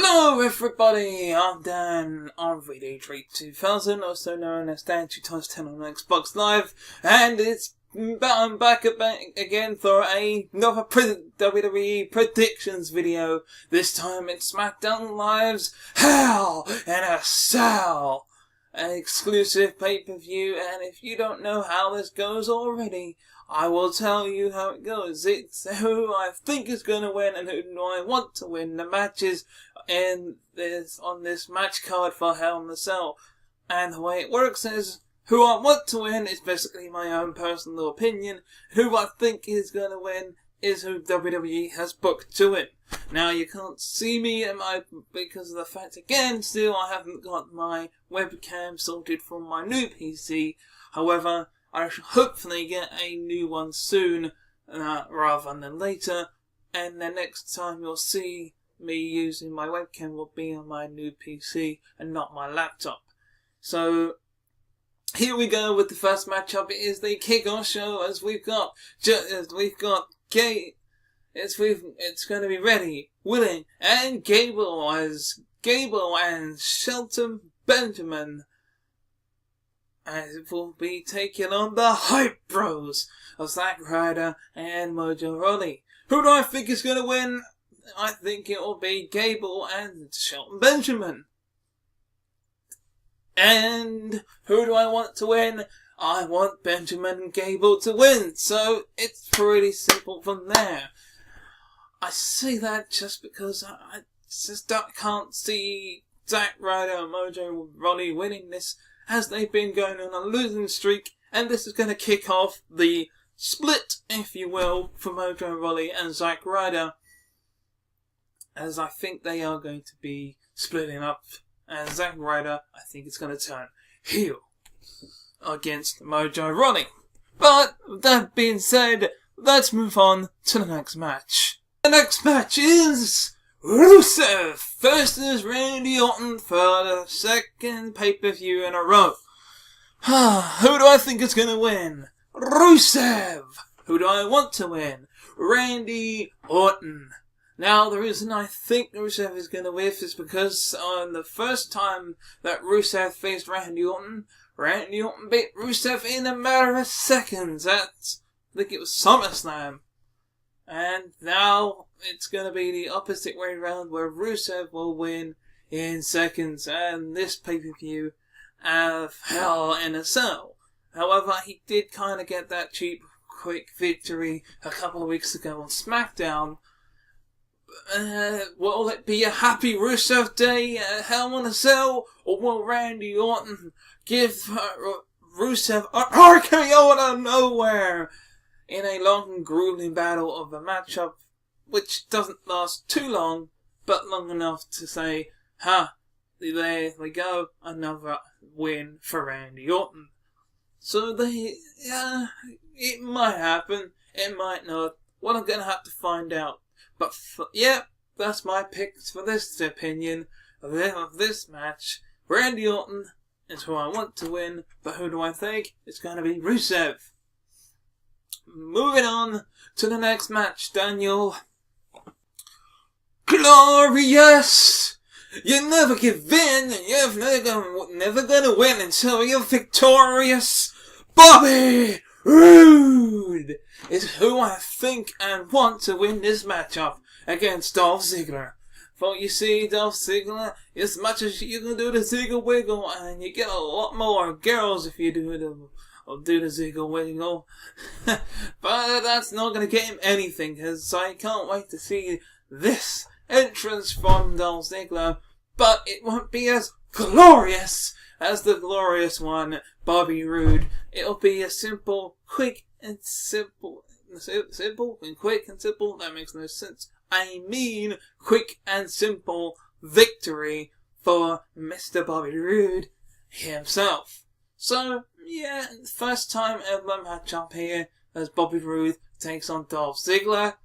Hello everybody, I'm Danrvdtree2000, also known as Danrvdtree2000 on Xbox Live, and I'm back again for another WWE predictions video. This time it's SmackDown Live's Hell in a Cell, an exclusive pay-per-view, and if you don't know how this goes already, I will tell you how it goes. It's who I think is going to win and who do I want to win the matches on this match card for Hell in a Cell. And the way it works is, who I want to win is basically my own personal opinion. Who I think is going to win is who WWE has booked to win. Now you can't see me because of the fact, again, still I haven't got my webcam sorted from my new PC. However, I shall hopefully get a new one soon, rather than later, and the next time you'll see me using my webcam will be on my new PC and not my laptop. So, here we go with the first matchup. It is the kickoff show as it's going to be ready, willing, and Gable and Shelton Benjamin. As it will be taking on the Hype Bros of Zack, Ryder and Mojo Rawley. Who do I think is going to win? I think it will be Gable and Shelton Benjamin. And who do I want to win? I want Benjamin and Gable to win. So it's pretty simple from there. I say that just because I can't see Zack, Ryder and Mojo Rawley winning this, as they've been going on a losing streak, and this is going to kick off the split, if you will, for Mojo Rawley and Zack Ryder, as I think they are going to be splitting up, and Zack Ryder, I think, is going to turn heel against Mojo Rawley. But, with that being said, let's move on to the next match. The next match is Rusev versus Randy Orton for the second pay-per-view in a row. Who do I think is going to win? Rusev. Who do I want to win? Randy Orton. Now, the reason I think Rusev is going to win is because on the first time that Rusev faced Randy Orton beat Rusev in a matter of seconds at, I think it was SummerSlam. And now it's going to be the opposite way around, where Rusev will win in seconds and this pay-per-view of Hell in a Cell. However, he did kind of get that cheap, quick victory a couple of weeks ago on SmackDown. Will it be a happy Rusev day at Hell in a Cell, or will Randy Orton give Rusev a RKO out of nowhere in a long and grueling battle of a matchup which doesn't last too long, but long enough to say, there we go, another win for Randy Orton. So it might happen, it might not. Well, I'm going to have to find out. But that's my picks for this opinion of this match. Randy Orton is who I want to win, but who do I think? It's going to be Rusev. Moving on to the next match, Daniel. Glorious! You never give in, and you're never gonna win until you're victorious. Bobby Roode is who I think and want to win this matchup against Dolph Ziggler. For you see, Dolph Ziggler, as much as you can do the Ziggler Wiggle, and you get a lot more girls if you do the Ziggler Wiggle. But that's not going to get him anything, because I can't wait to see this entrance from Dolph Ziggler. But it won't be as glorious as the glorious one, Bobby Roode. It'll be a simple, quick and simple. Simple and quick and simple? That makes no sense. I mean, quick and simple victory for Mr. Bobby Roode himself. So, yeah, first time ever matchup here as Bobby Roode takes on Dolph Ziggler.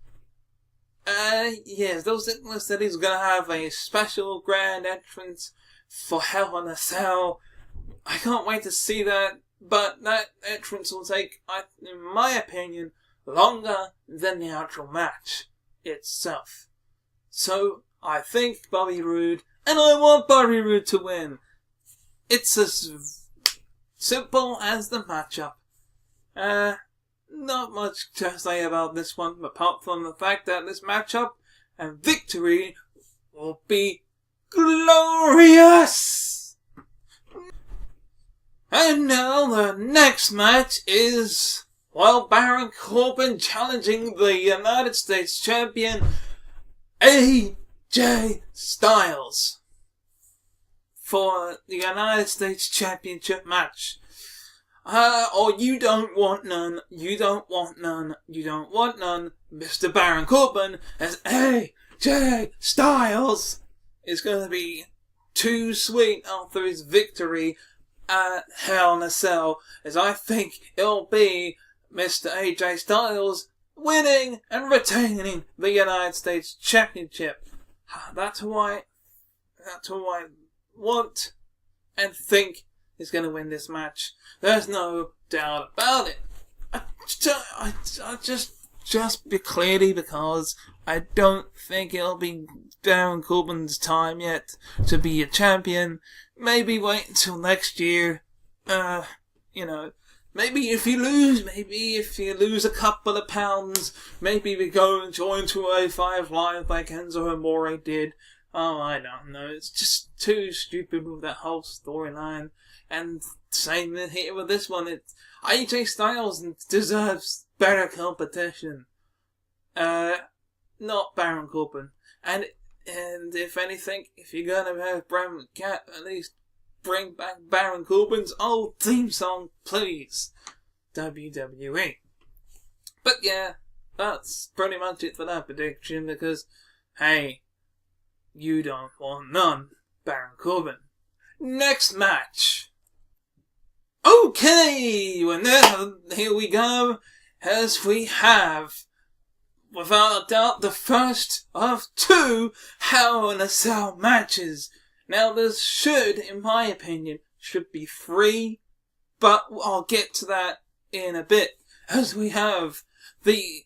Yes, Dolph Ziggler said he's going to have a special grand entrance for Hell in a Cell. I can't wait to see that, but that entrance will take, in my opinion, longer than the actual match itself. So, I think Bobby Roode, and I want Bobby Roode to win. It's as simple as the matchup. Not much to say about this one, apart from the fact that this matchup and victory will be glorious! And now the next match is, well, Baron Corbin challenging the United States Champion AJ Styles for the United States Championship match. You don't want none, you don't want none, you don't want none. Mr. Baron Corbin as AJ Styles is going to be too sweet after his victory at Hell in a Cell, as I think it'll be Mr. AJ Styles winning and retaining the United States Championship. That's who I want and think is going to win this match. There's no doubt about it. I just be clearly because I don't think it'll be Baron Corbin's time yet to be a champion. Maybe wait until next year. Maybe if you lose a couple of pounds, maybe we go and join 205 Live like Enzo Amore did. Oh, I don't know. It's just too stupid with that whole storyline. And same here with this one. AJ Styles deserves better competition. Not Baron Corbin. And if anything, if you're gonna have Baron Cat, at least bring back Baron Corbin's old theme song, please. WWE. But yeah, that's pretty much it for that prediction, because, hey, you don't want none, Baron Corbin. Next match. Okay, well now, here we go, as we have, without a doubt, the first of 2 Hell in a Cell matches. Now, there should, in my opinion, be 3, but I'll get to that in a bit, as we have the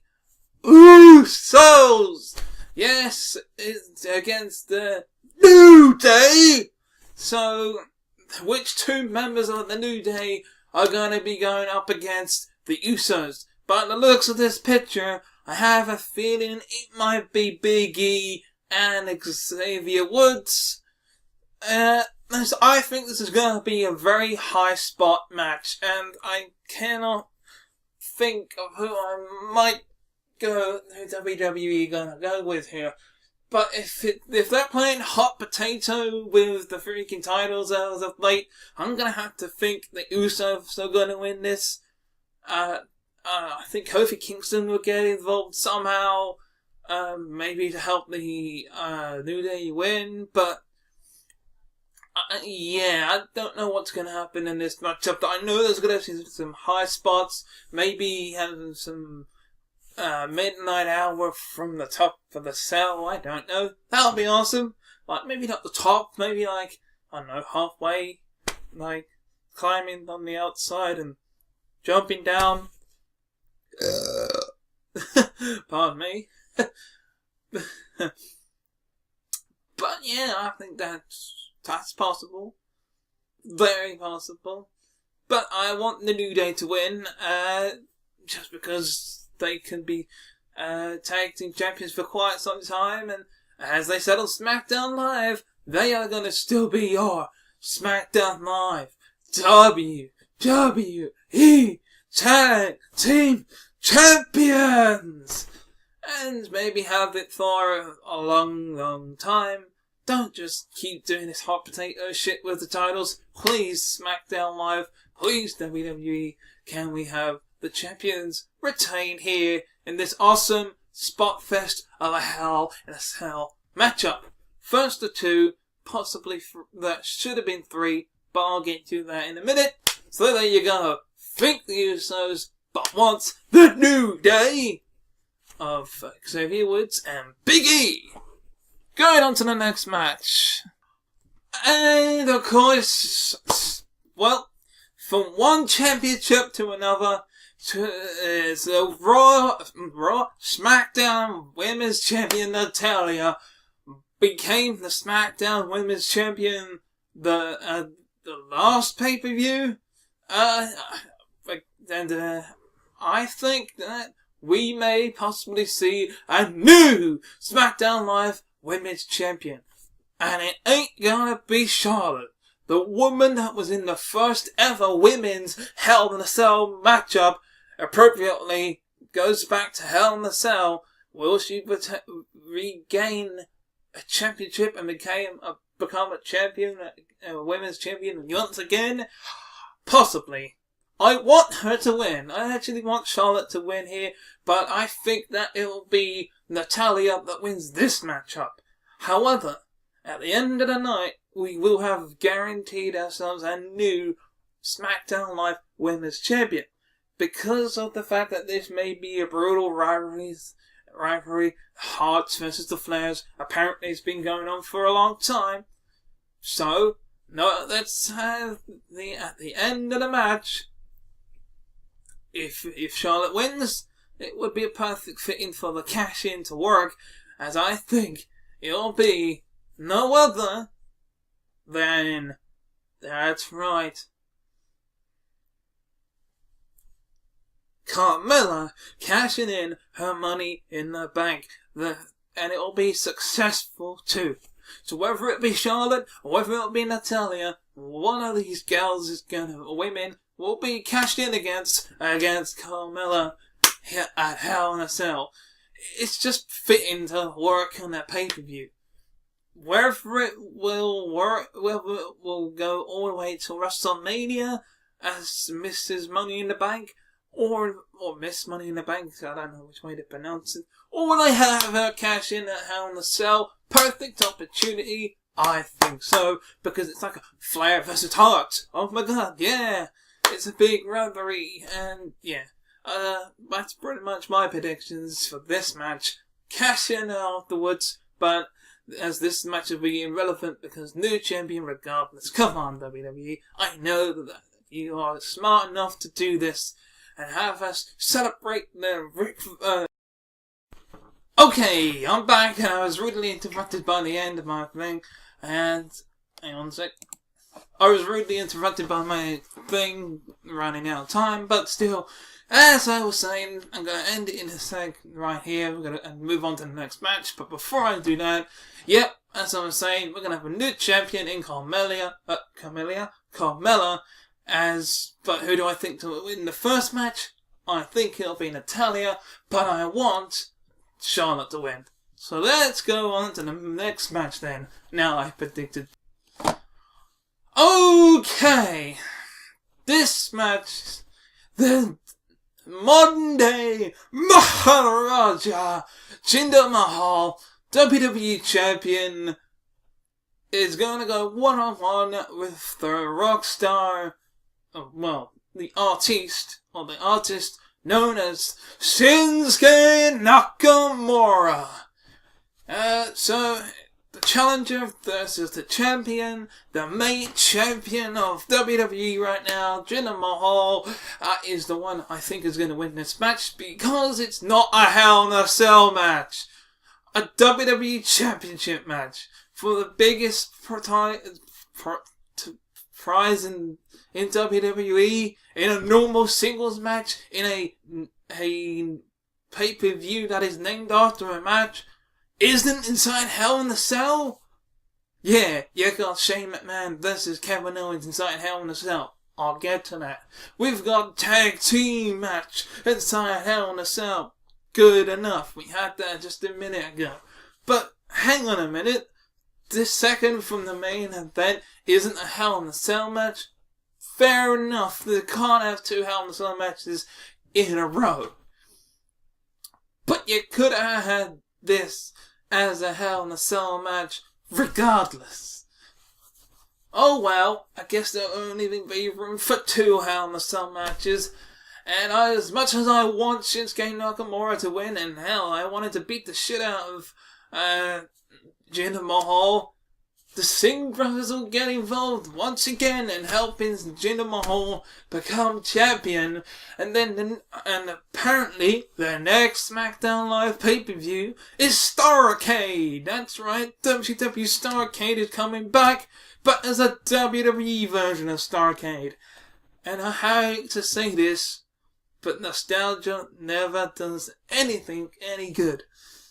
Usos! Yes, it's against the New Day! So, which 2 members of the New Day are going to be going up against the Usos? By the looks of this picture, I have a feeling it might be Big E and Xavier Woods. I think this is going to be a very high spot match, and I cannot think of who I might go, who WWE gonna go with here. But if they're playing hot potato with the freaking titles as of late, I'm gonna have to think the Usos are gonna win this. I think Kofi Kingston will get involved somehow, maybe to help the New Day win, but I don't know what's going to happen in this matchup. I know there's going to be some high spots, maybe having some midnight hour from the top of the cell, I don't know. That would be awesome. Like, maybe not the top, maybe like, I don't know, halfway, like, climbing on the outside and jumping down. Pardon me. But yeah, I think that's possible. Very possible. But I want the New Day to win, just because they can be tag team champions for quite some time, and as they said on SmackDown Live, they are going to still be your SmackDown Live WWE Tag Team Champions! And maybe have it for a long, long time. Don't just keep doing this hot potato shit with the titles. Please, SmackDown Live. Please, WWE. Can we have the champions retain here in this awesome spot fest of a Hell in a Cell matchup? First of 2, possibly that should have been 3, but I'll get to that in a minute. So there you go. Think the Usos, but want the New Day of Xavier Woods and Big E. Going on to the next match. And of course, well, from one championship to another, is the Raw SmackDown Women's Champion Natalya became the SmackDown Women's Champion the last pay-per-view. I think that we may possibly see a new SmackDown Live Women's Champion. And it ain't gonna be Charlotte, the woman that was in the first ever women's Hell in a Cell matchup, appropriately goes back to Hell in a Cell. Will she regain a championship and become a champion, a women's champion once again? Possibly. I want her to win. I actually want Charlotte to win here, but I think that it will be Natalya that wins this matchup. However, at the end of the night, we will have guaranteed ourselves a new SmackDown Live Women's Champion. Because of the fact that this may be a brutal rivalry, Hearts versus the Flairs, apparently it's been going on for a long time. So, no, let's have at the end of the match, if Charlotte wins, it would be a perfect fitting for the cash-in to work, as I think it'll be no other than, that's right, Carmella cashing in her Money in the Bank, and it'll be successful too. So whether it be Charlotte or whether it'll be Natalya, one of these women will be cashed in against Carmella here at Hell in a Cell. It's just fitting to work on that pay-per-view. Whether it will work, whether it will go all the way to WrestleMania as Mrs. Money in the Bank, or Miss Money in the Bank, I don't know which way to pronounce it, or will I have her cash in at Hell in a Cell? Perfect opportunity, I think so, because it's like a Flair versus Hart. Oh my god, yeah! It's a big rivalry, and yeah. That's pretty much my predictions for this match. Cash in afterwards, but as this match will be irrelevant because new champion regardless. Come on, WWE. I know that you are smart enough to do this and have us celebrate the Okay, I'm back and I was rudely interrupted by the end of my thing. And hang on a sec. I was rudely interrupted by my thing running out of time, but still, as I was saying, I'm going to end it in a sec right here. We're going to move on to the next match, but before I do that, yep, as I was saying, we're going to have a new champion in Carmella, but who do I think to win the first match? I think it'll be Natalya, but I want Charlotte to win. So let's go on to the next match then. Now I predicted. Okay, this match, the modern day Maharaja Jinder Mahal, WWE Champion, is going to go one-on-one with the rock star, the artiste known as Shinsuke Nakamura. So, the challenger versus the champion, the main champion of WWE right now, Jinder Mahal, is the one I think is going to win this match because it's not a Hell in a Cell match. A WWE Championship match for the biggest prize in WWE, in a normal singles match, in a pay-per-view that is named after a match, isn't inside Hell in a Cell? Yeah, you got Shane McMahon versus Kevin Owens inside Hell in a Cell. I'll get to that. We've got tag team match inside Hell in a Cell. Good enough. We had that just a minute ago. But hang on a minute. This second from the main event isn't a Hell in a Cell match. Fair enough. They can't have two Hell in a Cell matches in a row. But you could have had this as a Hell in a Cell match regardless. Oh well, I guess there'll only be room for two Hell in a Cell matches. And as much as I want Shinsuke Nakamura to win, and hell, I wanted to beat the shit out of Jinder Mahal, the Singh brothers will get involved once again in helping Jinder Mahal become champion. And apparently their next SmackDown Live pay-per-view is Starrcade. That's right, WWE Starrcade is coming back, but as a WWE version of Starrcade. And I hate to say this, but nostalgia never does anything any good.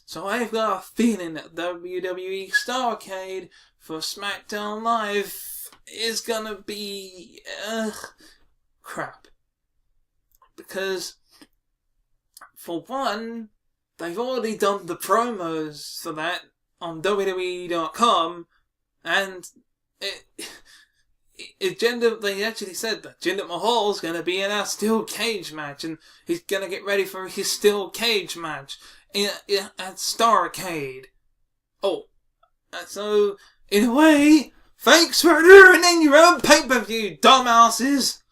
So I've got a feeling that WWE Starrcade for SmackDown Live is gonna be crap. Because, for one, they've already done the promos for that on WWE.com, and they actually said that Jinder Mahal's going to be in a steel cage match, and he's going to get ready for his steel cage match at Starrcade. Oh, so, in a way, thanks for ruining your own pay-per-view, dumbasses!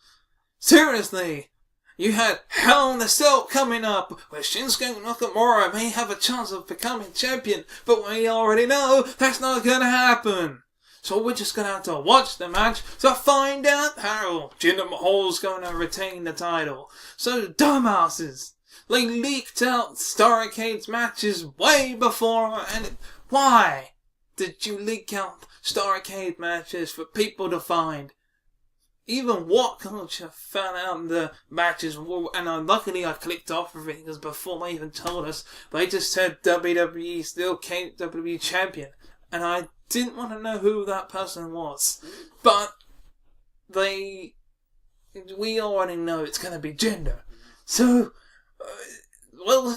Seriously, you had Hell in a Cell coming up, where Shinsuke Nakamura may have a chance of becoming champion, but we already know that's not going to happen. So we're just going to have to watch the match to find out how Jinder Mahal's going to retain the title. So, dumbasses, they leaked out Starrcade's matches way before, and why did you leak out Starrcade matches for people to find? Even What Culture found out the matches, and luckily I clicked off of it, because before they even told us, they just said WWE still WWE champion, and I didn't want to know who that person was. But we already know it's going to be Jinder. So, it'll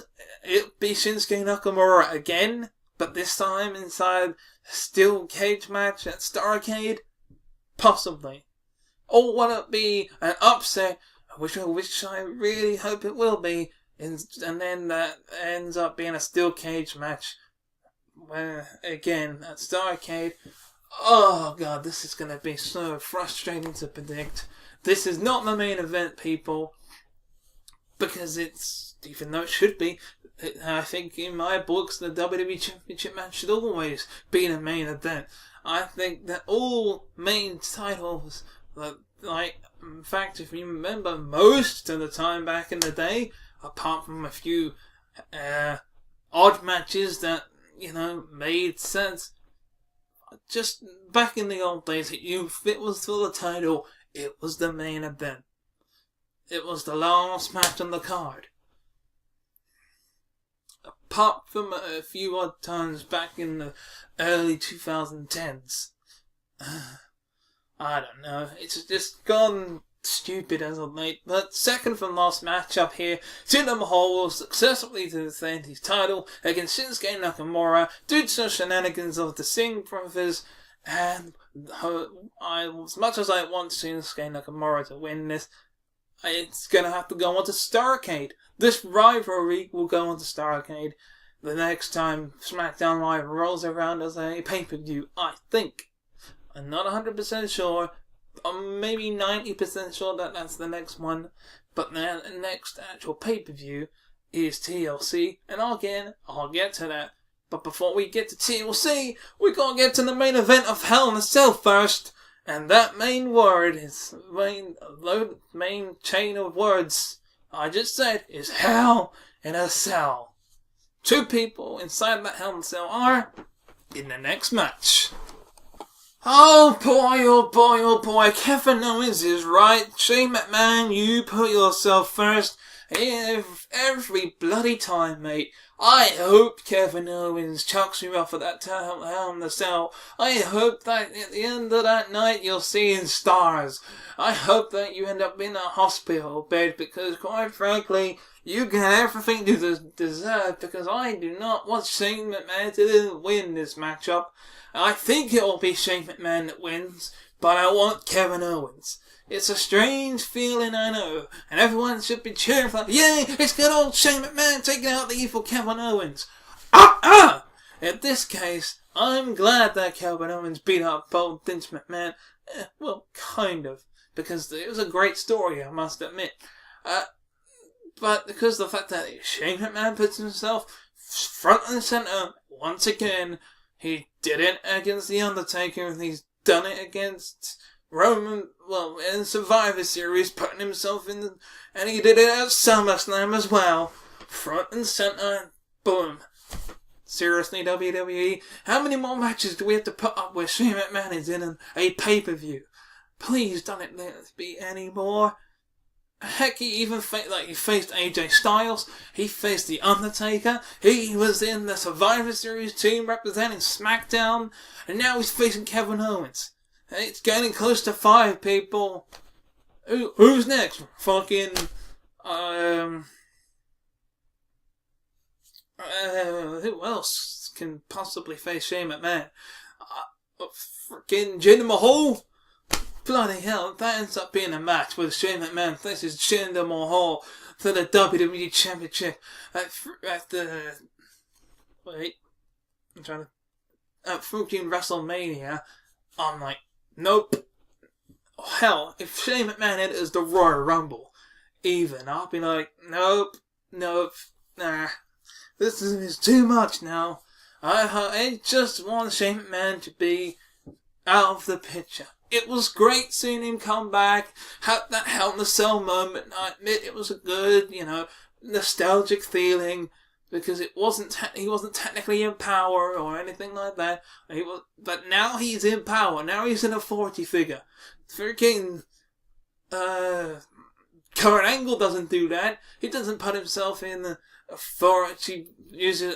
be Shinsuke Nakamura again, but this time inside a steel cage match at Starrcade? Possibly. Or will it be an upset, which I really hope it will be, and then that ends up being a steel cage match again at Starrcade? Oh god, this is going to be so frustrating to predict. This is not the main event, people, because it's, even though it should be, I think in my books the WWE Championship match should always be the main event. I think that all main titles, like, in fact, if you remember, most of the time back in the day, apart from a few odd matches that, made sense, just back in the old days, if it was for the title, it was the main event. It was the last match on the card. Apart from a few odd times back in the early 2010s. I don't know, it's just gone stupid as of late. But second from last match up here, Jinder Mahal will successfully defend his title against Shinsuke Nakamura due to the shenanigans of the Singh brothers. And as much as I want Shinsuke Nakamura to win this, it's going to have to go on to Starrcade. This rivalry will go on to Starrcade the next time SmackDown Live rolls around as a pay-per-view, I think. I'm not 100% sure. I'm maybe 90% sure that that's the next one. But the next actual pay-per-view is TLC. And again, I'll get to that. But before we get to TLC, we gotta get to the main event of Hell in a Cell first. And that main word is main chain of words I just said is Hell in a Cell. Two people inside that Hell in a Cell are in the next match. Oh boy, oh boy, oh boy, Kevin Owens is right. Shane McMahon, you put yourself first every bloody time, mate. I hope Kevin Owens chucks you off at that Hell in the Cell. I hope that at the end of that night you're seeing stars. I hope that you end up in a hospital bed, because quite frankly, you get everything you deserve, because I do not want Shane McMahon to win this matchup. I think it will be Shane McMahon that wins, but I want Kevin Owens. It's a strange feeling, I know, and everyone should be cheering for, yay, it's good old Shane McMahon taking out the evil Kevin Owens. In this case, I'm glad that Kevin Owens beat up both Vince McMahon. Well, kind of, because it was a great story, I must admit. But because of the fact that Shane McMahon puts himself front and center once again, He did it against The Undertaker, and he's done it against Roman, well, in Survivor Series, putting himself in the... And he did it at SummerSlam as well. Front and center, boom. Seriously, WWE, how many more matches do we have to put up where Shane McMahon is in a pay-per-view? Please don't let it be any more. Heck, he even he faced AJ Styles, he faced The Undertaker, he was in the Survivor Series team representing SmackDown, and now he's facing Kevin Owens. It's getting close to 5 people. Who's next? Fucking, who else can possibly face Shane McMahon? Freaking Jinder Mahal? Bloody hell, that ends up being a match with Shane McMahon faces Jinder Mahal for the WWE Championship at freaking WrestleMania. I'm like, nope. Hell, if Shane McMahon enters the Royal Rumble, even, I'll be like, nope, nah. This is too much now. I just want Shane McMahon to be out of the picture. It was great seeing him come back, have that Hell in a Cell moment. I admit it was a good, nostalgic feeling, because he wasn't technically in power or anything like that. But now he's in power. Now he's an authority figure. Freaking Kurt Angle doesn't do that. He doesn't put himself in the authority,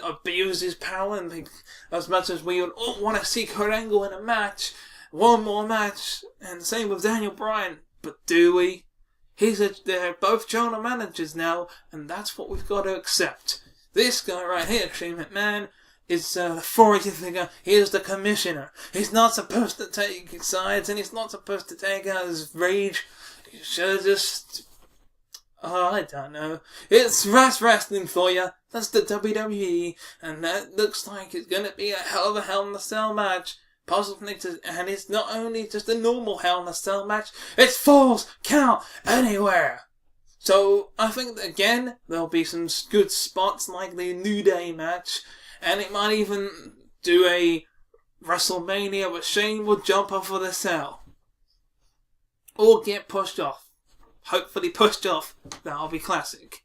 abuses power, and as much as we would all want to see Kurt Angle in a match. One more match, and same with Daniel Bryan. But do we? They're both general managers now, and that's what we've got to accept. This guy right here, Shane McMahon, is an authority figure. He is the commissioner. He's not supposed to take sides, and he's not supposed to take out his rage. He should just... I don't know. It's wrestling for you. That's the WWE, and that looks like it's going to be a hell in a Cell match. Possibly, and it's not only just a normal Hell in a Cell match, it's Falls Count Anywhere. So, I think that, again, there'll be some good spots like the New Day match, and it might even do a WrestleMania where Shane will jump off of the cell. Or get pushed off. Hopefully pushed off. That'll be classic.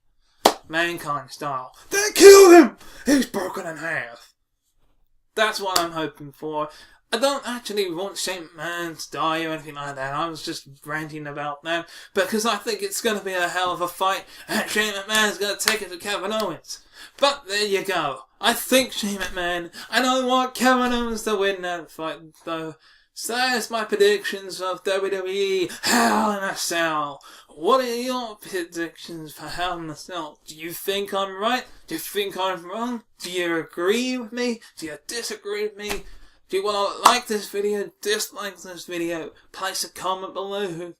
Mankind style. They killed him! He's broken in half. That's what I'm hoping for. I don't actually want Shane McMahon to die or anything like that. I was just ranting about that because I think it's going to be a hell of a fight and Shane McMahon's going to take it to Kevin Owens. But there you go. I think Shane McMahon, and I want Kevin Owens to win that fight though. So that's my predictions of WWE Hell in a Cell. What are your predictions for Hell in a Cell? Do you think I'm right? Do you think I'm wrong? Do you agree with me? Do you disagree with me? Do you want to like this video, dislike this video, place a comment below,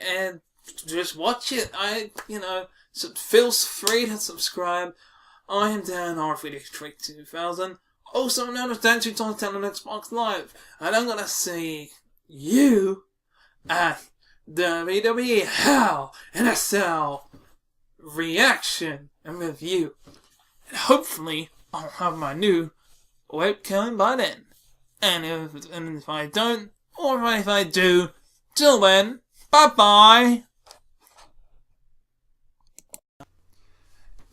and just watch it. Feel free to subscribe. I am Danrvdtree2000, also known as Danrvdtree2000 on Xbox Live, and I'm gonna see you at WWE Hell in a Cell reaction and review. And hopefully, I'll have my new webcam by then. And if I don't, or if I do, till then, bye-bye!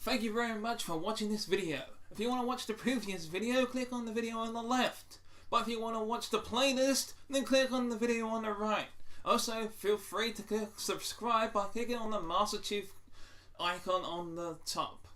Thank you very much for watching this video. If you want to watch the previous video, click on the video on the left. But if you want to watch the playlist, then click on the video on the right. Also, feel free to click subscribe by clicking on the Master Chief icon on the top.